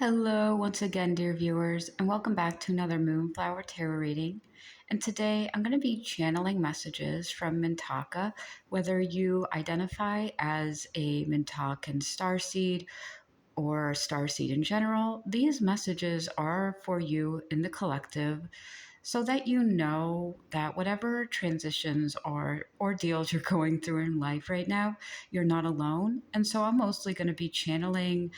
Hello, once again, dear viewers, and welcome back to another Moonflower Tarot reading. And today I'm going to be channeling messages from Mintaka, whether you identify as a Mintakan starseed or starseed in general. These messages are for you in the collective so that you know that whatever transitions or ordeals you're going through in life right now, you're not alone. And so I'm mostly going to be channeling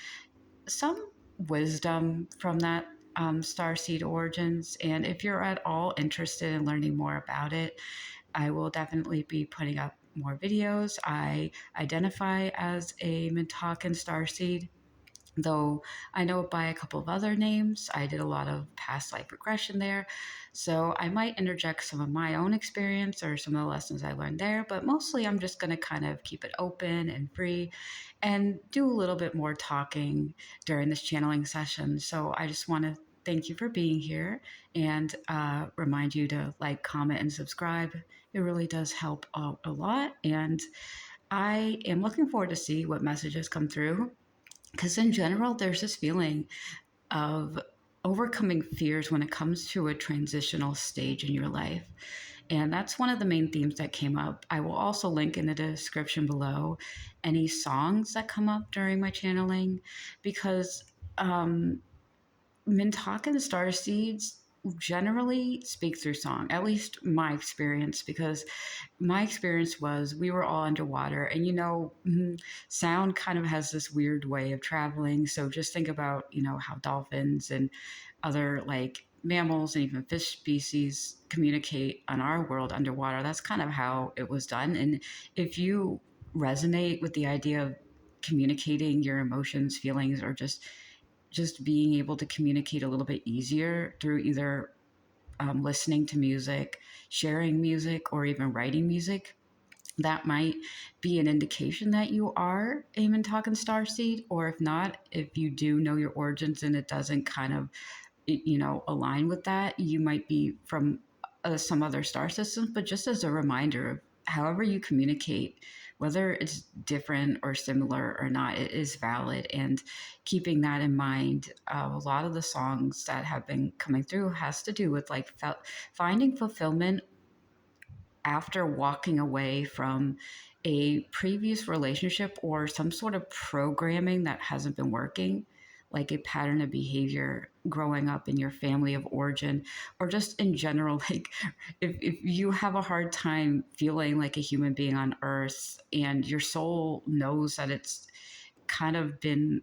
some wisdom from that starseed origins. And if you're at all interested in learning more about it, I will definitely be putting up more videos. I identify as a Mintakan starseed, though I know it by a couple of other names. I did a lot of past life regression there. So I might interject some of my own experience or some of the lessons I learned there, but mostly I'm just going to kind of keep it open and free and do a little bit more talking during this channeling session. So I just want to thank you for being here and remind you to like, comment, and subscribe. It really does help out a lot. And I am looking forward to see what messages come through because in general there's this feeling of overcoming fears when it comes to a transitional stage in your life, and that's one of the main themes that came up. I will also link in the description below any songs that come up during my channeling, because Mintaka and Starseeds generally speak through song, at least my experience, because my experience was we were all underwater, and sound kind of has this weird way of traveling. So just think about, how dolphins and other like mammals and even fish species communicate on our world underwater. That's kind of how it was done. And if you resonate with the idea of communicating your emotions, feelings, or just being able to communicate a little bit easier through either listening to music, sharing music, or even writing music, that might be an indication that you are a Mintakan starseed. Or if not, if you do know your origins and it doesn't kind of, align with that, you might be from some other star systems. But just as a reminder of however you communicate, whether it's different or similar or not, it is valid. And keeping that in mind, a lot of the songs that have been coming through has to do with like finding fulfillment after walking away from a previous relationship or some sort of programming that hasn't been working, like a pattern of behavior growing up in your family of origin, or just in general, like if you have a hard time feeling like a human being on earth and your soul knows that it's kind of been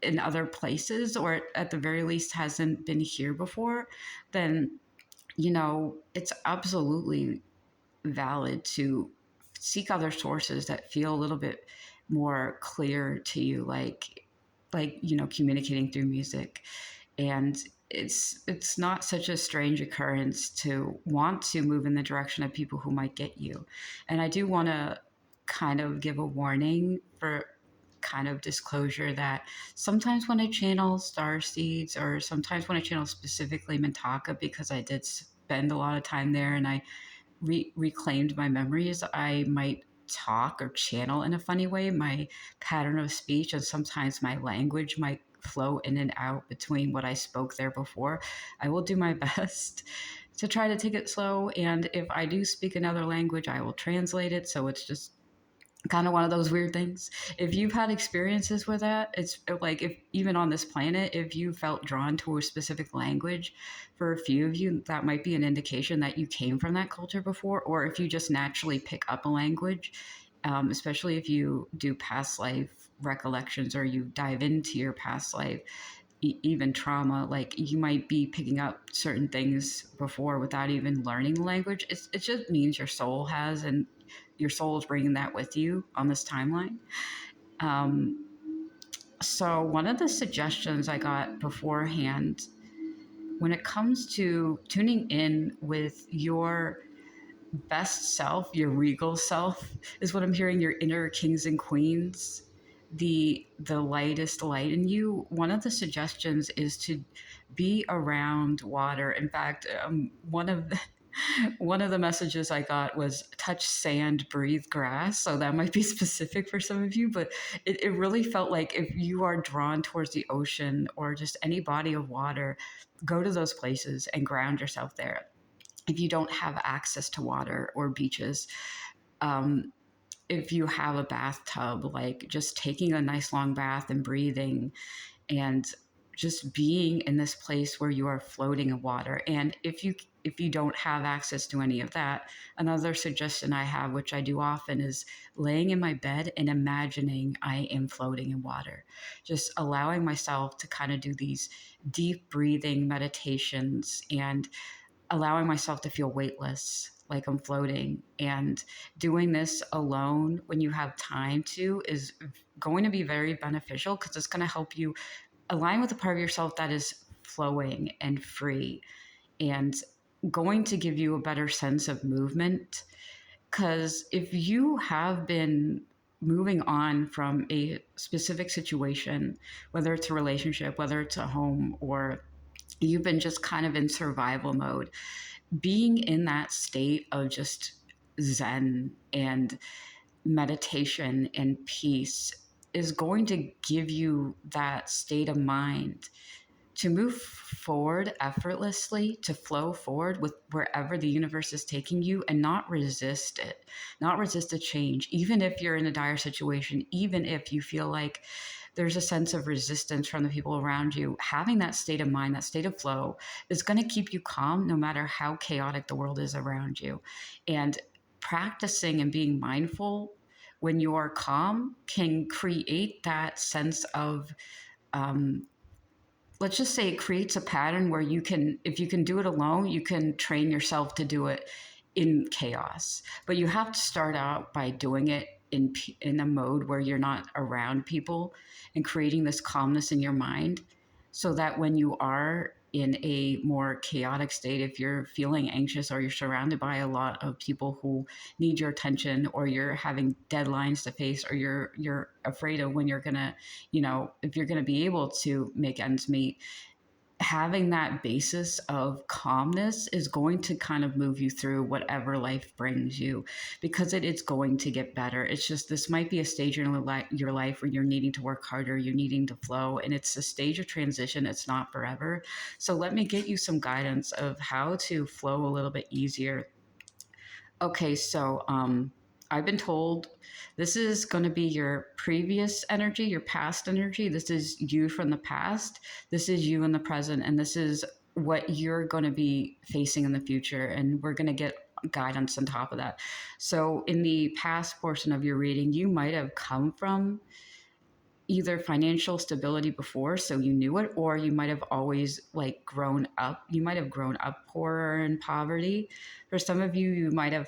in other places, or at the very least hasn't been here before, then it's absolutely valid to seek other sources that feel a little bit more clear to you, like communicating through music. And it's not such a strange occurrence to want to move in the direction of people who might get you. And I do want to kind of give a warning for kind of disclosure that sometimes when I channel star seeds, or sometimes when I channel specifically Mintaka, because I did spend a lot of time there and I reclaimed my memories, I might talk or channel in a funny way. My pattern of speech and sometimes my language might flow in and out between what I spoke there before. I will do my best to try to take it slow. And if I do speak another language, I will translate it. So it's just kind of one of those weird things. If you've had experiences with that, it's like, if even on this planet, if you felt drawn to a specific language, for a few of you, that might be an indication that you came from that culture before. Or if you just naturally pick up a language, especially if you do past life recollections or you dive into your past life, even trauma, like you might be picking up certain things before without even learning the language. It just means your soul has, and your soul is bringing that with you on this timeline. Um, so one of the suggestions I got beforehand, when it comes to tuning in with your best self, your regal self, is what I'm hearing, your inner kings and queens, the lightest light in you. One of the suggestions is to be around water. In fact, one of One of the messages I got was touch sand, breathe grass. So that might be specific for some of you, but it really felt like if you are drawn towards the ocean or just any body of water, go to those places and ground yourself there. If you don't have access to water or beaches, um, if you have a bathtub, like just taking a nice long bath and breathing and just being in this place where you are floating in water. And if you don't have access to any of that, another suggestion I have, which I do often, is laying in my bed and imagining I am floating in water. Just allowing myself to kind of do these deep breathing meditations and allowing myself to feel weightless, like I'm floating. And doing this alone when you have time to is going to be very beneficial because it's going to help you align with a part of yourself that is flowing and free and going to give you a better sense of movement. Because if you have been moving on from a specific situation, whether it's a relationship, whether it's a home, or you've been just kind of in survival mode, being in that state of just zen and meditation and peace is going to give you that state of mind to move forward effortlessly, to flow forward with wherever the universe is taking you and not resist it, not resist a change, even if you're in a dire situation, even if you feel like there's a sense of resistance from the people around you. Having that state of mind, that state of flow is going to keep you calm no matter how chaotic the world is around you. And practicing and being mindful when you're calm can create that sense of um, let's just say it creates a pattern where you can, if you can do it alone, you can train yourself to do it in chaos. But you have to start out by doing it in a mode where you're not around people and creating this calmness in your mind so that when you are in a more chaotic state, if you're feeling anxious or you're surrounded by a lot of people who need your attention, or you're having deadlines to face, or you're afraid of when you're gonna, if you're gonna be able to make ends meet, having that basis of calmness is going to kind of move you through whatever life brings you, because it's going to get better. It's just, this might be a stage in your life where you're needing to work harder, you're needing to flow, and it's a stage of transition. It's not forever. So let me get you some guidance of how to flow a little bit easier. Okay, so I've been told this is going to be your previous energy, your past energy. This is you from the past. This is you in the present. And this is what you're going to be facing in the future. And we're going to get guidance on top of that. So, in the past portion of your reading, you might have come from either financial stability before, so you knew it, or you might have always like grown up. You might have grown up poor in poverty. For some of you, you might have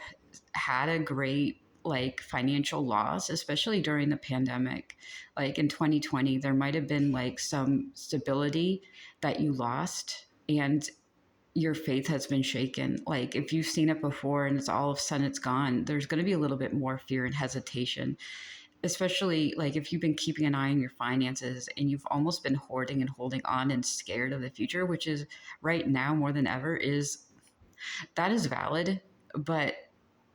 had a great like financial loss, especially during the pandemic. Like in 2020, there might have been like some stability that you lost, and your faith has been shaken. Like if you've seen it before and it's all of a sudden it's gone, there's going to be a little bit more fear and hesitation, especially like if you've been keeping an eye on your finances and you've almost been hoarding and holding on and scared of the future, which is right now more than ever, is that is valid. But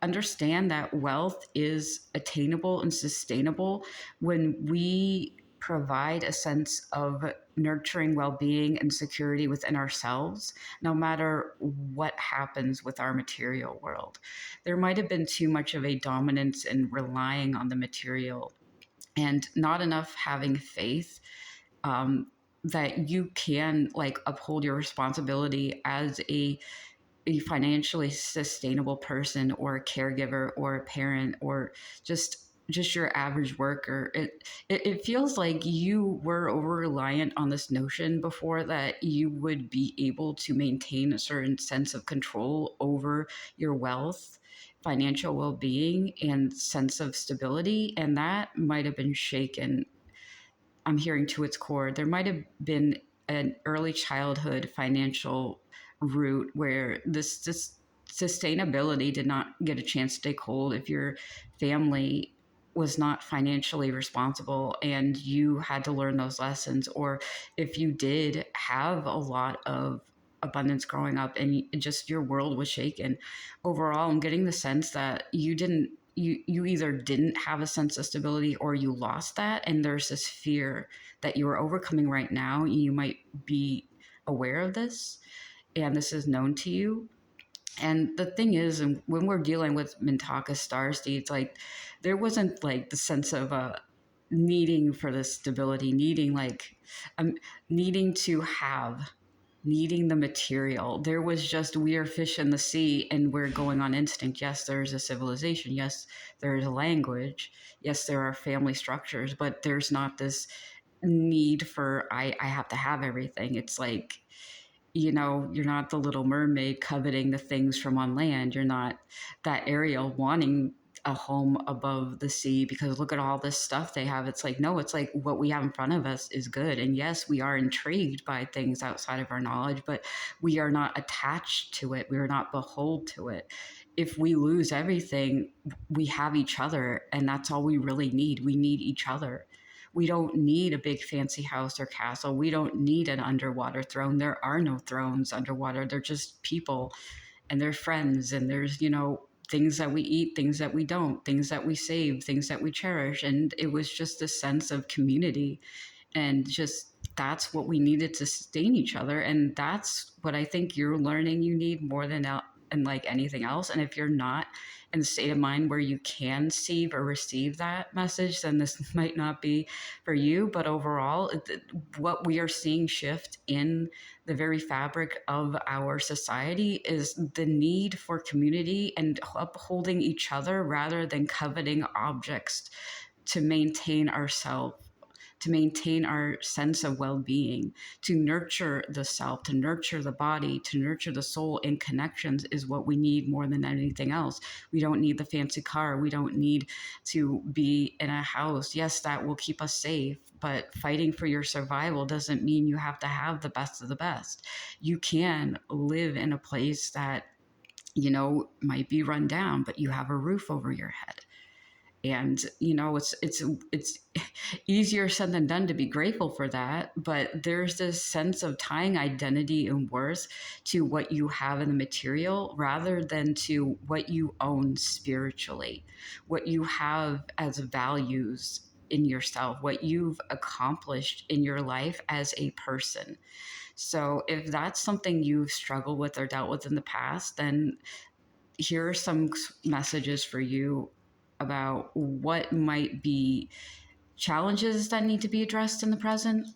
understand that wealth is attainable and sustainable when we provide a sense of nurturing well-being and security within ourselves, no matter what happens with our material world. There might have been too much of a dominance in relying on the material and not enough having faith that you can like uphold your responsibility as a financially sustainable person or a caregiver or a parent or just your average worker. It feels like you were over reliant on this notion before that you would be able to maintain a certain sense of control over your wealth, financial well-being, and sense of stability, and that might have been shaken. I'm hearing to its core. There might have been an early childhood financial root where this sustainability did not get a chance to take hold. If your family was not financially responsible and you had to learn those lessons, or if you did have a lot of abundance growing up, and just your world was shaken. Overall, I'm getting the sense that you either didn't have a sense of stability or you lost that, and there's this fear that you are overcoming right now. You might be aware of this, and this is known to you. And the thing is, and when we're dealing with Mintaka Starseeds, like there wasn't like the sense of needing for the stability, needing like um, needing to have, needing the material. There was just, we are fish in the sea and we're going on instinct. Yes, there's a civilization. Yes, there's a language. Yes, there are family structures, but there's not this need for I have to have everything. It's like, you know, you're not the little mermaid coveting the things from on land. You're not that Ariel wanting a home above the sea because look at all this stuff they have. It's like, no, it's like what we have in front of us is good. And yes, we are intrigued by things outside of our knowledge, but we are not attached to it. We are not beholden to it. If we lose everything, we have each other, and that's all we really need. We need each other. We don't need a big fancy house or castle. We don't need an underwater throne. There are no thrones underwater. They're just people, and they're friends, and there's, you know, things that we eat, things that we don't, things that we save, things that we cherish. And it was just a sense of community, and just that's what we needed to sustain each other. And that's what I think you're learning you need more than and like anything else. And if you're not in the state of mind where you can see or receive that message, then this might not be for you. But overall, what we are seeing shift in the very fabric of our society is the need for community and upholding each other rather than coveting objects to maintain ourselves, to maintain our sense of well-being, to nurture the self, to nurture the body, to nurture the soul, and connections is what we need more than anything else. We don't need the fancy car. We don't need to be in a house. Yes, that will keep us safe, but fighting for your survival doesn't mean you have to have the best of the best. You can live in a place that, you know, might be run down, but you have a roof over your head. And you know, it's easier said than done to be grateful for that, but there's this sense of tying identity and worth to what you have in the material rather than to what you own spiritually, what you have as values in yourself, what you've accomplished in your life as a person. So if that's something you've struggled with or dealt with in the past, then here are some messages for you about what might be challenges that need to be addressed in the present,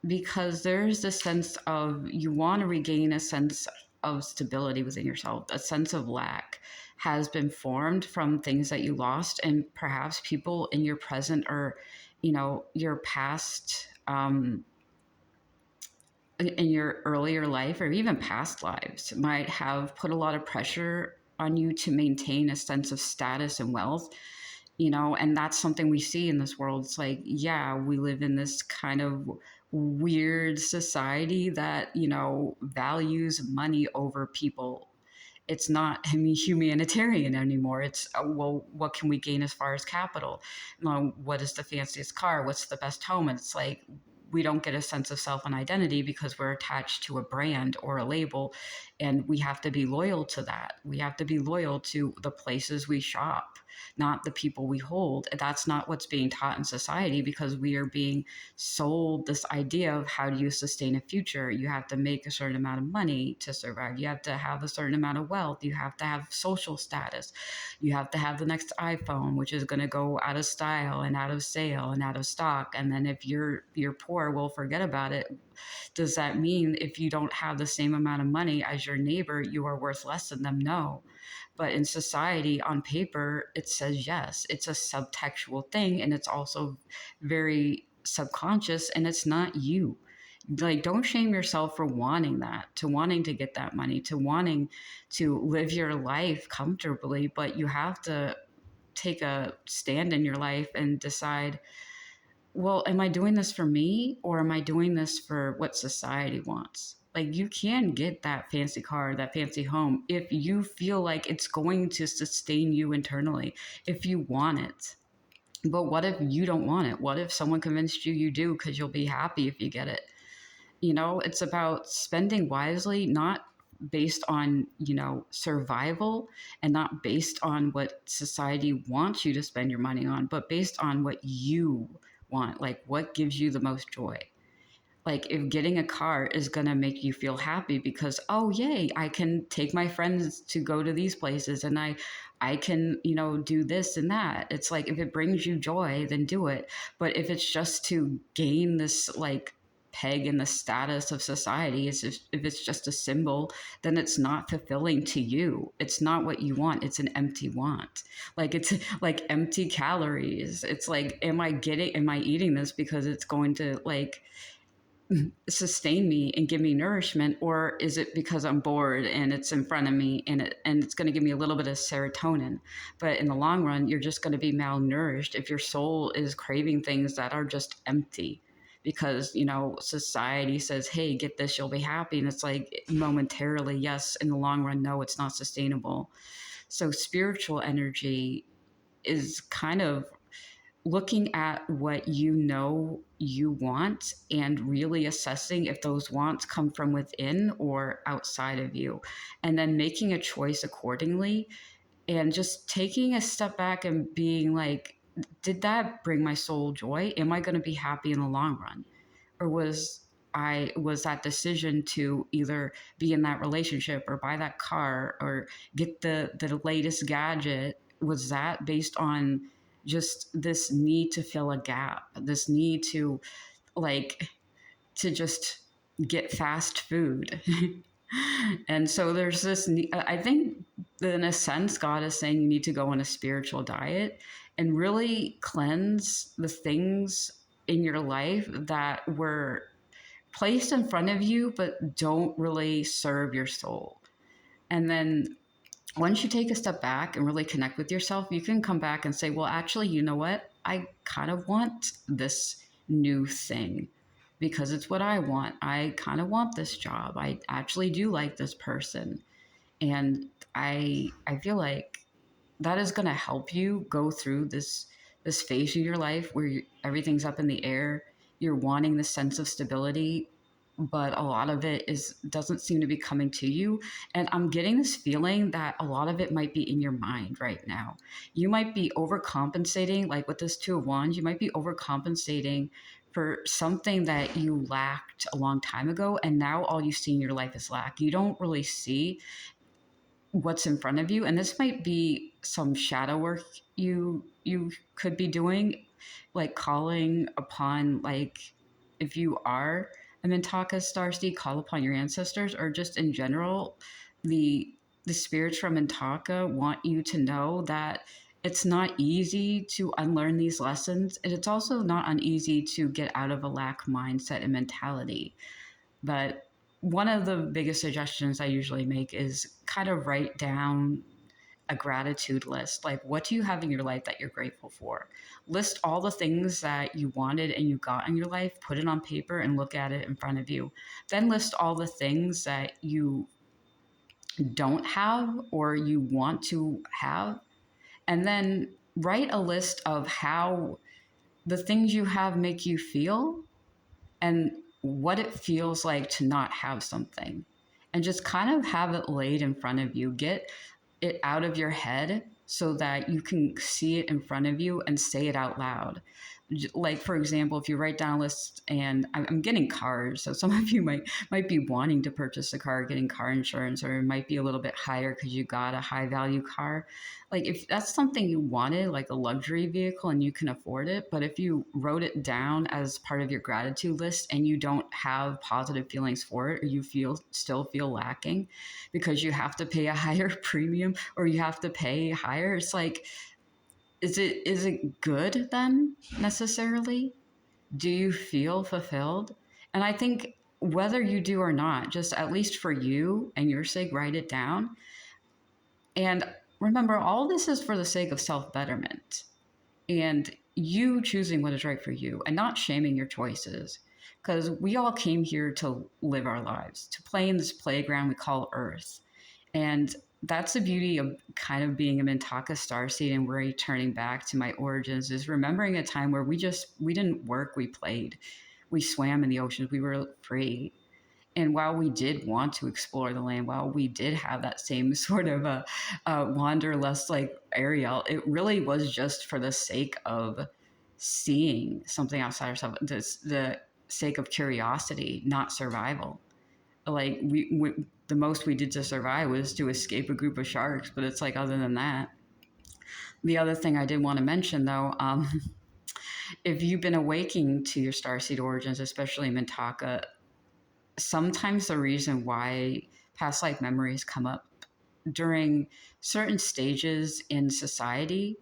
because there's this sense of you want to regain a sense of stability within yourself. A sense of lack has been formed from things that you lost, and perhaps people in your present or, you know, your past, in your earlier life or even past lives might have put a lot of pressure on you to maintain a sense of status and wealth, you know. And that's something we see in this world. It's like, yeah, we live in this kind of weird society that, you know, values money over people. It's not, I mean, humanitarian anymore. It's, well, what can we gain as far as capital? What is the fanciest car? What's the best home? And it's like, we don't get a sense of self and identity because we're attached to a brand or a label, and we have to be loyal to that. We have to be loyal to the places we shop, not the people we hold. That's not what's being taught in society, because we are being sold this idea of how do you sustain a future. You have to make a certain amount of money to survive. You have to have a certain amount of wealth. You have to have social status. You have to have the next iPhone, which is going to go out of style and out of sale and out of stock. And then if you're poor, well, forget about it. Does that mean if you don't have the same amount of money as your neighbor, you are worth less than them? No. But in society, on paper, it says yes. It's a subtextual thing, and it's also very subconscious, and it's not you. Like, don't shame yourself for wanting that, to wanting to get that money, to wanting to live your life comfortably, but you have to take a stand in your life and decide, well, am I doing this for me, or am I doing this for what society wants? Like, you can get that fancy car, that fancy home, if you feel like it's going to sustain you internally, if you want it. But what if you don't want it? What if someone convinced you you do because you'll be happy if you get it? It's about spending wisely, not based on, survival, and not based on what society wants you to spend your money on, but based on what you want, like what gives you the most joy. Like if getting a car is going to make you feel happy because, oh yay, I can take my friends to go to these places, and I can, do this and that. It's like if it brings you joy, then do it. But if it's just to gain this like peg in the status of society, if it's just a symbol, then it's not fulfilling to you. It's not what you want. It's an empty want. Like it's like empty calories. It's like, am I eating this because it's going to like sustain me and give me nourishment, or is it because I'm bored and it's in front of me, and it's going to give me a little bit of serotonin? But in the long run, you're just going to be malnourished if your soul is craving things that are just empty, because society says, hey, get this, you'll be happy, and it's like momentarily yes, in the long run no, it's not sustainable. So spiritual energy is kind of looking at what you want and really assessing if those wants come from within or outside of you, and then making a choice accordingly, and just taking a step back and being like, did that bring my soul joy? Am I going to be happy in the long run? Or was that decision to either be in that relationship or buy that car or get the latest gadget, was that based on just this need to fill a gap, this need to like to just get fast food? And so there's this I think in a sense God is saying you need to go on a spiritual diet and really cleanse the things in your life that were placed in front of you but don't really serve your soul. And then once you take a step back and really connect with yourself, you can come back and say, well, actually, you know what? I kind of want this new thing because it's what I want. I kind of want this job. I actually do like this person. And I feel like that is going to help you go through this phase in your life where everything's up in the air. You're wanting the sense of stability, but a lot of it is doesn't seem to be coming to you. And I'm getting this feeling that a lot of it might be in your mind right now. You might be overcompensating, like with this Two of Wands, you might be overcompensating for something that you lacked a long time ago, and now all you see in your life is lack. You don't really see what's in front of you, and this might be some shadow work you could be doing, like calling upon, like if you are a Mintaka Starseed, call upon your ancestors, or just in general, the spirits from Mintaka want you to know that it's not easy to unlearn these lessons, and it's also not uneasy to get out of a lack mindset and mentality. But one of the biggest suggestions I usually make is kind of write down a gratitude list. Like, what do you have in your life that you're grateful for? List all the things that you wanted and you got in your life, put it on paper and look at it in front of you. Then list all the things that you don't have or you want to have. And then write a list of how the things you have make you feel and what it feels like to not have something, and just kind of have it laid in front of you. Get it out of your head so that you can see it in front of you and say it out loud. Like, for example, if you write down a list, and I'm getting cars, so some of you might be wanting to purchase a car, getting car insurance, or it might be a little bit higher because you got a high value car. Like, if that's something you wanted, like a luxury vehicle, and you can afford it, but if you wrote it down as part of your gratitude list and you don't have positive feelings for it, or you still feel lacking because you have to pay a higher premium or you have to pay higher, it's like, is it good then necessarily? Do you feel fulfilled? And I think whether you do or not, just at least for you and your sake, write it down. And remember, all this is for the sake of self betterment and you choosing what is right for you and not shaming your choices. Because we all came here to live our lives, to play in this playground we call Earth. And that's the beauty of kind of being a Mintaka starseed, and returning back to my origins is remembering a time where we didn't work, we played. We swam in the oceans. We were free. And while we did want to explore the land, while we did have that same sort of a wanderlust like Ariel, it really was just for the sake of seeing something outside ourselves, the sake of curiosity, not survival. Like the most we did to survive was to escape a group of sharks, but it's like other than that. The other thing I did want to mention though, if you've been awaking to your starseed origins, especially Mintaka, sometimes the reason why past life memories come up during certain stages in society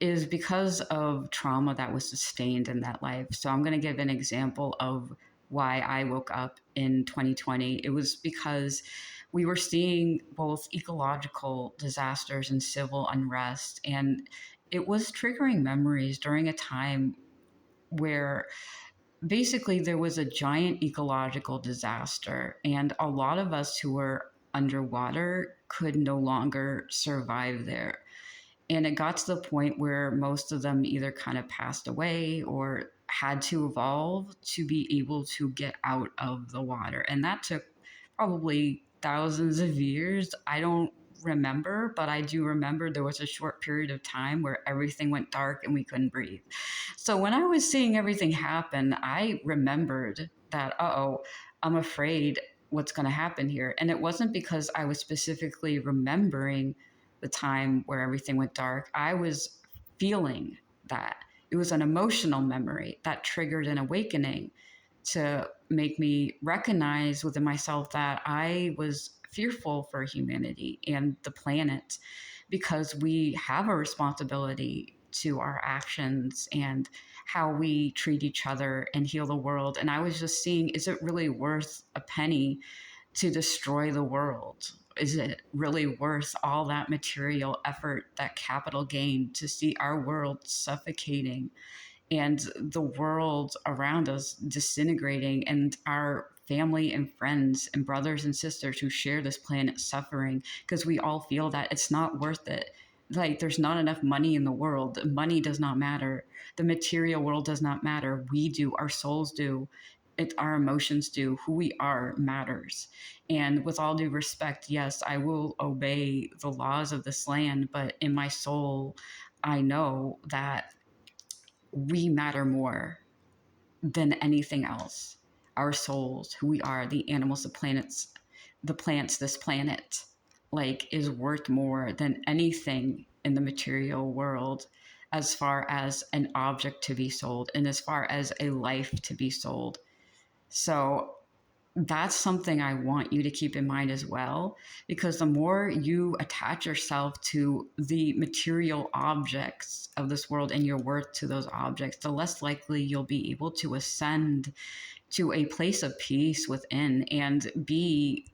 is because of trauma that was sustained in that life. So I'm going to give an example of why I woke up in 2020. It was because we were seeing both ecological disasters and civil unrest, and it was triggering memories during a time where basically there was a giant ecological disaster, and a lot of us who were underwater could no longer survive there. And it got to the point where most of them either kind of passed away or had to evolve to be able to get out of the water. And that took probably thousands of years. I don't remember, but I do remember there was a short period of time where everything went dark and we couldn't breathe. So when I was seeing everything happen, I remembered that, oh, I'm afraid what's going to happen here. And it wasn't because I was specifically remembering the time where everything went dark. I was feeling that. It was an emotional memory that triggered an awakening to make me recognize within myself that I was fearful for humanity and the planet, because we have a responsibility to our actions and how we treat each other and heal the world. And I was just seeing, is it really worth a penny to destroy the world? Is it really worth all that material effort, that capital gain, to see our world suffocating and the world around us disintegrating, and our family and friends and brothers and sisters who share this planet suffering because we all feel that it's not worth it? Like, there's not enough money in the world. Money does not matter. The material world does not matter. We do. Our souls do. Our emotions do. Who we are matters. And with all due respect, yes, I will obey the laws of this land, but in my soul, I know that we matter more than anything else. Our souls, who we are, the animals, the planets, the plants, this planet, like, is worth more than anything in the material world, as far as an object to be sold and as far as a life to be sold. So that's something I want you to keep in mind as well, because the more you attach yourself to the material objects of this world and your worth to those objects, the less likely you'll be able to ascend to a place of peace within and be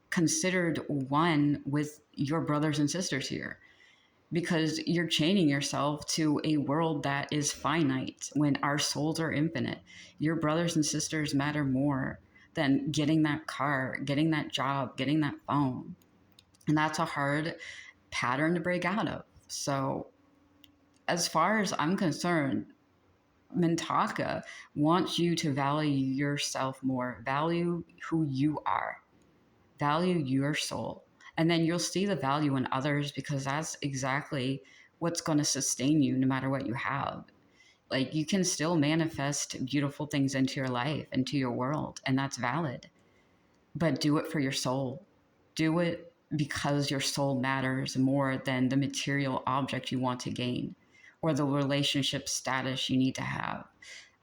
considered one with your brothers and sisters here, because you're chaining yourself to a world that is finite when our souls are infinite. Your brothers and sisters matter more than getting that car, getting that job, getting that phone. And that's a hard pattern to break out of. So, as far as I'm concerned, Mintaka wants you to value yourself more, value who you are, value your soul. And then you'll see the value in others, because that's exactly what's going to sustain you no matter what you have. Like, you can still manifest beautiful things into your life, into your world, and that's valid. But do it for your soul. Do it because your soul matters more than the material object you want to gain or the relationship status you need to have.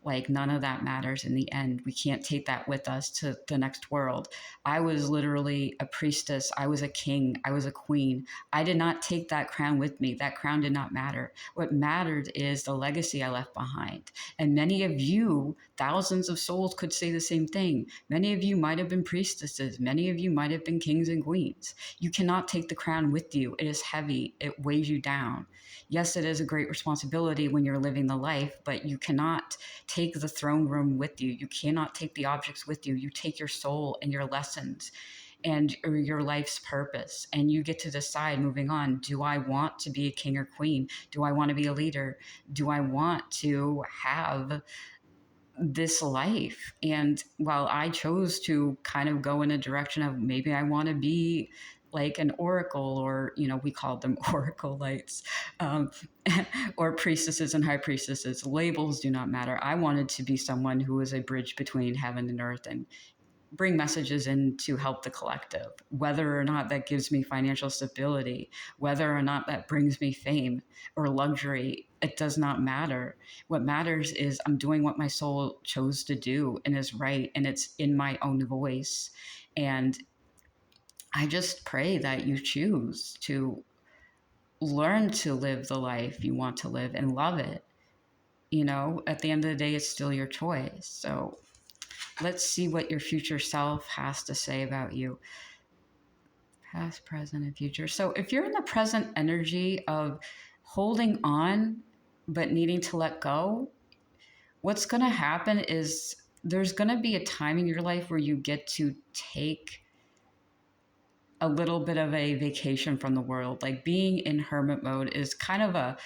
Like, none of that matters in the end. We can't take that with us to the next world. I was literally a priestess. I was a king. I was a queen. I did not take that crown with me. That crown did not matter. What mattered is the legacy I left behind. And many of you, thousands of souls, could say the same thing. Many of you might have been priestesses. Many of you might have been kings and queens. You cannot take the crown with you. It is heavy. It weighs you down. Yes, it is a great responsibility when you're living the life, but you cannot take the throne room with you. You cannot take the objects with you. You take your soul and your lessons and your life's purpose, and you get to decide moving on. Do I want to be a king or queen? Do I want to be a leader? Do I want to have this life. And while I chose to kind of go in a direction of maybe I want to be like an oracle, or we called them oracle lights, um, or priestesses and high priestesses, labels do not matter. I wanted to be someone who was a bridge between heaven and earth, and bring messages in to help the collective, whether or not that gives me financial stability, whether or not that brings me fame or luxury. It does not matter. What matters is I'm doing what my soul chose to do and is right, and it's in my own voice. And I just pray that you choose to learn to live the life you want to live and love it. At the end of the day, it's still your choice. So let's see what your future self has to say about you. Past, present, and future. So if you're in the present energy of holding on but needing to let go, what's going to happen is there's going to be a time in your life where you get to take a little bit of a vacation from the world. Like, being in hermit mode is kind of a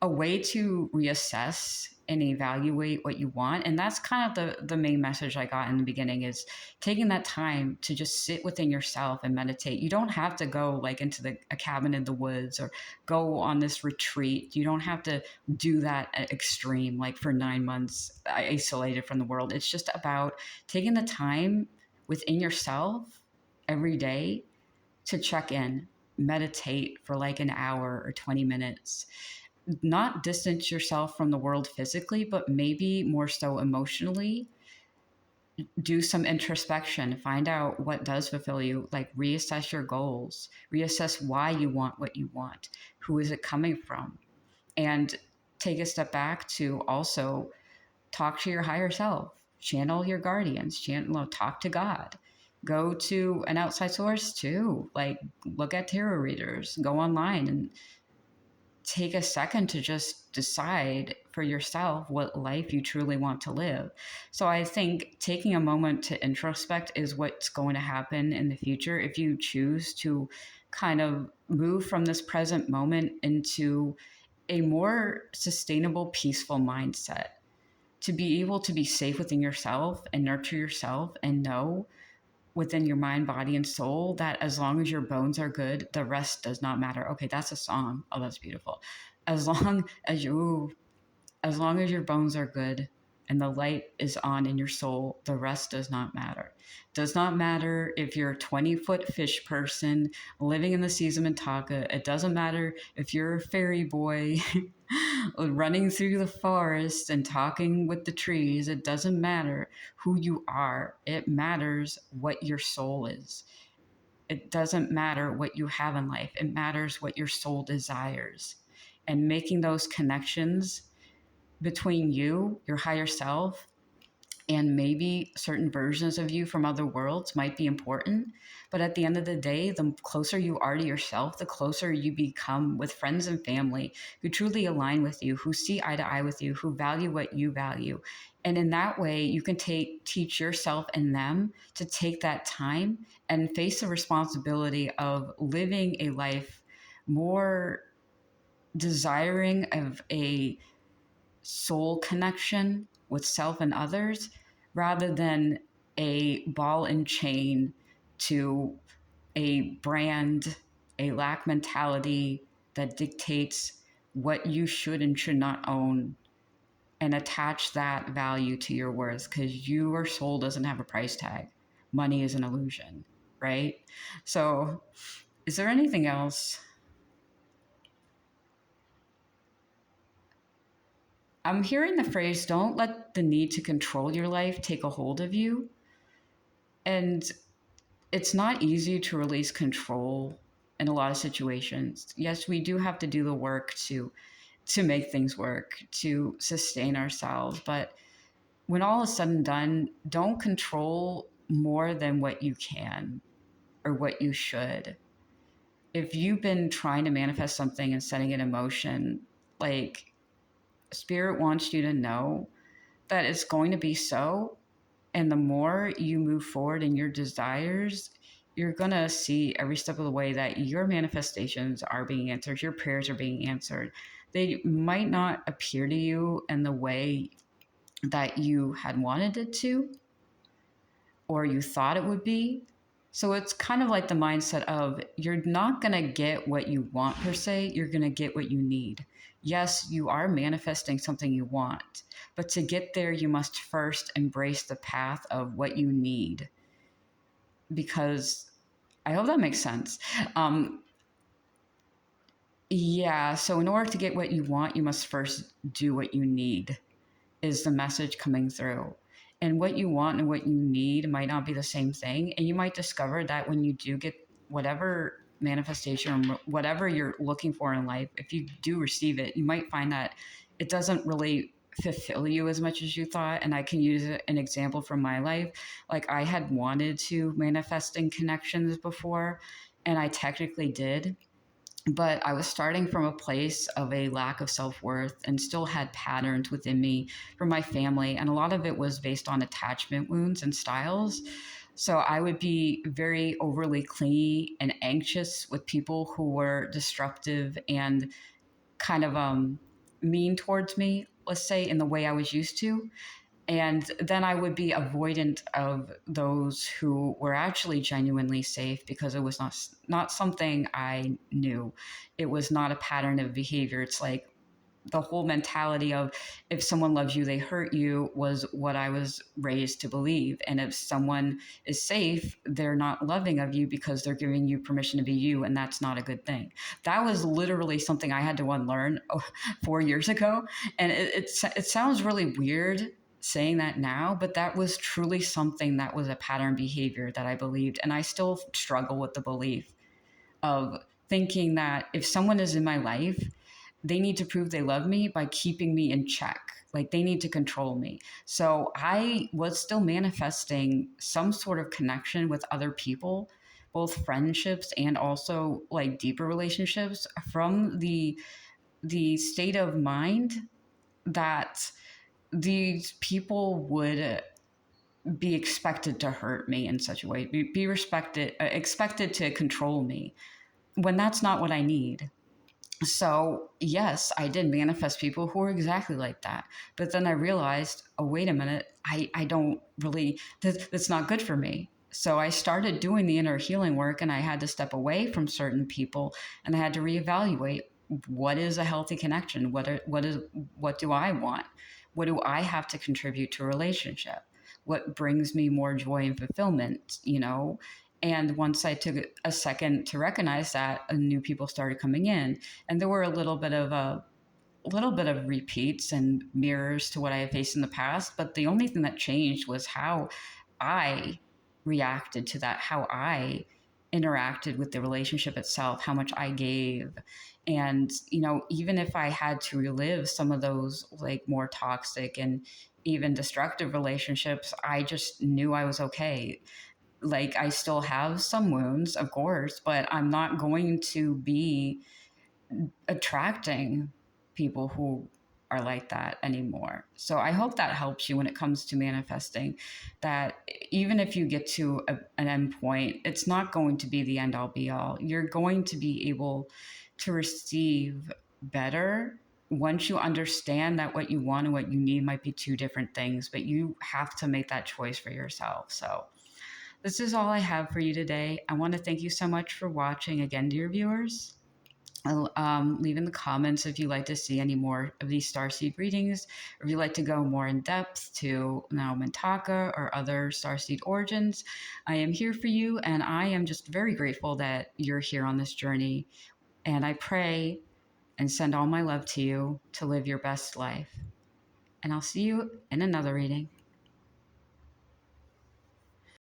way to reassess and evaluate what you want. And that's kind of the main message I got in the beginning, is taking that time to just sit within yourself and meditate. You don't have to go like into a cabin in the woods or go on this retreat. You don't have to do that at extreme, like for 9 months isolated from the world. It's just about taking the time within yourself every day to check in, meditate for like an hour or 20 minutes. Not distance yourself from the world physically, but maybe more so emotionally. Do some introspection, find out what does fulfill you, like reassess your goals, reassess why you want what you want, who is it coming from, and take a step back to also talk to your higher self, channel your guardians, talk to God. Go to an outside source too, like look at tarot readers, go online and take a second to just decide for yourself what life you truly want to live. So I think taking a moment to introspect is what's going to happen in the future if you choose to kind of move from this present moment into a more sustainable, peaceful mindset, to be able to be safe within yourself and nurture yourself and know within your mind, body, and soul that as long as your bones are good, the rest does not matter. Okay, that's a song. Oh, that's beautiful. As long as as long as your bones are good and the light is on in your soul, the rest does not matter. Does not matter if you're a 20-foot fish person living in the seas of Mintaka. It doesn't matter if you're a fairy boy running through the forest and talking with the trees. It doesn't matter who you are. It matters what your soul is. It doesn't matter what you have in life. It matters what your soul desires. And making those connections between you, your higher self, and maybe certain versions of you from other worlds might be important. But at the end of the day, the closer you are to yourself, the closer you become with friends and family who truly align with you, who see eye to eye with you, who value what you value. And in that way, you can teach yourself and them to take that time and face the responsibility of living a life more desiring of a soul connection with self and others, rather than a ball and chain to a brand, a lack mentality that dictates what you should and should not own, and attach that value to your worth, because your soul doesn't have a price tag. Money is an illusion, right? So, is there anything else? I'm hearing the phrase, don't let the need to control your life take a hold of you. And it's not easy to release control in a lot of situations. Yes, we do have to do the work to make things work, to sustain ourselves. But when all is said and done, don't control more than what you can or what you should. If you've been trying to manifest something and setting it in motion, like, Spirit wants you to know that it's going to be so. And the more you move forward in your desires, you're going to see every step of the way that your manifestations are being answered, your prayers are being answered. They might not appear to you in the way that you had wanted it to, or you thought it would be. So it's kind of like the mindset of you're not going to get what you want per se, you're going to get what you need. Yes, you are manifesting something you want, but to get there, you must first embrace the path of what you need. Because I hope that makes sense. Um, yeah, so in order to get what you want, you must first do what you need, is the message coming through. And what you want and what you need might not be the same thing. And you might discover that when you do get whatever manifestation or whatever you're looking for in life, if you do receive it, you might find that it doesn't really fulfill you as much as you thought. And I can use an example from my life. Like, I had wanted to manifesting connections before, and I technically did, but I was starting from a place of a lack of self worth and still had patterns within me from my family. And a lot of it was based on attachment wounds and styles. So I would be very overly clingy and anxious with people who were destructive and kind of mean towards me, let's say, in the way I was used to. And then I would be avoidant of those who were actually genuinely safe, because it was not something I knew. It was not a pattern of behavior. It's like the whole mentality of, if someone loves you, they hurt you, was what I was raised to believe. And if someone is safe, they're not loving of you because they're giving you permission to be you, and that's not a good thing. That was literally something I had to unlearn 4 years ago. And it sounds really weird saying that now, but that was truly something that was a pattern behavior that I believed. And I still struggle with the belief of thinking that if someone is in my life, they need to prove they love me by keeping me in check. Like, they need to control me. So I was still manifesting some sort of connection with other people, both friendships and also like deeper relationships, from the state of mind that these people would be expected to hurt me in such a way, be respected, expected to control me, when that's not what I need. So, yes, I did manifest people who were exactly like that. But then I realized, oh, wait a minute, I don't really, that's not good for me. So I started doing the inner healing work, and I had to step away from certain people, and I had to reevaluate, what is a healthy connection? What do I want? What do I have to contribute to a relationship? What brings me more joy and fulfillment, you know? And once I took a second to recognize that, new people started coming in, and there were a little bit of repeats and mirrors to what I had faced in the past. But the only thing that changed was how I reacted to that, how I interacted with the relationship itself, how much I gave. And, even if I had to relive some of those like more toxic and even destructive relationships, I just knew I was okay. Like, I still have some wounds, of course, but I'm not going to be attracting people who are like that anymore. So I hope that helps you when it comes to manifesting, that even if you get to an end point, it's not going to be the end all be all. You're going to be able to receive better once you understand that what you want and what you need might be two different things, but you have to make that choice for yourself. So this is all I have for you today. I want to thank you so much for watching. Again, dear viewers, leave in the comments if you'd like to see any more of these starseed readings, or if you'd like to go more in depth to now Mintaka or other starseed origins. I am here for you, and I am just very grateful that you're here on this journey. And I pray and send all my love to you to live your best life. And I'll see you in another reading.